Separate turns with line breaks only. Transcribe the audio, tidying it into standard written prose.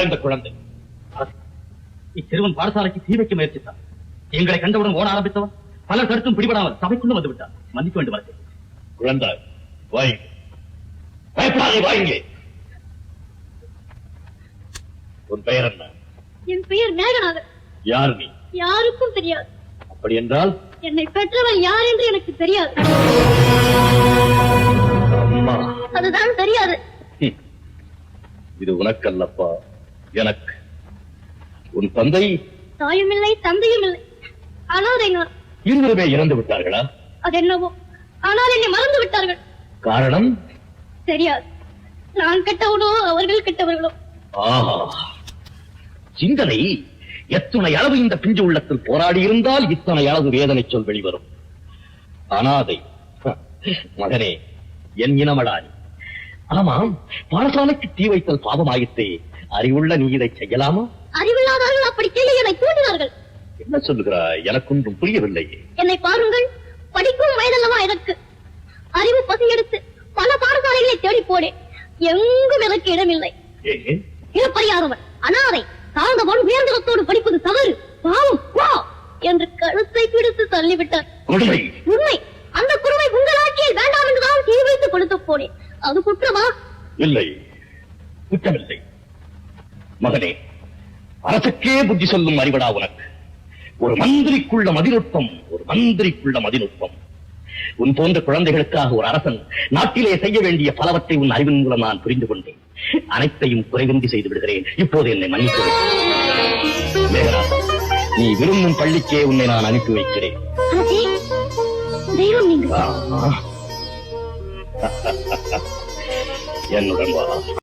இந்த குழந்தை? இச்சிறுவன் பாடசாலைக்கு தீ வைக்க முயற்சித்தான். எங்களை கண்டவுடன் ஓட ஆரம்பித்தவன் பலர் கருத்தும் பிடிபடாமல் சபைக்குள்ள வந்து விட்டான். மன்னிக்க வேண்டும் அரசே. குழந்தை வாங்க, பயப்படாதே, வாங்க. உன் பெயர் என்ன?
என் பெயர் மேகநாதன்.
யார் நீ?
யாருக்கும் தெரியாது.
அப்படி என்றால்
என்னை பெற்றவன் யார் என்று எனக்கு தெரியாது.
அம்மா,
அதுதான் தெரியாது.
இது உனக்கல்லப்பா, எனக்கு. உன் தந்தை?
தாயும் இல்லை, தந்தையும் இல்லை. அனாதை நான்.
இருவருமே இறந்து விட்டார்களா?
அது என்னவோ, ஆனால் என்னை மறந்து விட்டார்கள்.
காரணம்
தெரியாது. நான் கெட்டவனோ அவர்கள் கெட்டவர்களோ.
ஆஹா, சிந்தனை எத்தனை அளவு இந்த பிஞ்சு உள்ளத்தில் போராடி இருந்தால் இத்தனை அளவு வேதனை சொல் வெளிவரும். அனாதை மகனே, என் இனமடானி. ஆமாம், பாடசாலைக்கு தீ வைத்தல் பாவமாயிற்றே. அறிவுள்ள நீ இதை செய்யலாமா?
அறிவில்லாதவர்கள் அப்படி செய்ய என்னை தூண்டினார்கள்.
என்ன சொல்லுகிறாய்? எனக்கொன்றும் புரியவில்லையே.
என்னை பாருங்கள், படிக்கும் வயதல்லவா எனக்கு. அறிவு பசி எடுத்து பல பாடசாலைகளை தேடி போனேன். எங்கும் எனக்கு இடமில்லை. இனப்பறியாதவன், அனாதை, தாழ்ந்தவன் உயர்ந்தவத்தோடு படிப்பது தவறு, பாவம், வா என்று கழுத்தை பிடித்து தள்ளிவிட்டார். உண்மை. அந்த குருவை உங்கள் ஆட்சியில் வேண்டாம் என்றுதான் தீ வைத்து கொடுத்து போனேன். அது குற்றமா?
இல்லை, குற்றமில்லை. மகனே, அரசுக்கே புத்தி சொல்லும் அறிவடா உனக்கு. ஒரு மந்திரிக்குள்ள மதிநுட்பம், ஒரு மந்திரிக்குள்ள மதிநுட்பம். உன் போன்ற குழந்தைகளுக்காக ஒரு அரசன் நாட்டிலே செய்ய வேண்டிய பலவற்றை உன் அறிவின் மூலம் நான் புரிந்து கொண்டேன். அனைத்தையும் குறைவின்றி செய்து விடுகிறேன். இப்போது என்னை மன்னித்து நீ விரும்பும் பள்ளிக்கே உன்னை நான் அனுப்பி வைக்கிறேன். என்னுடன் வா.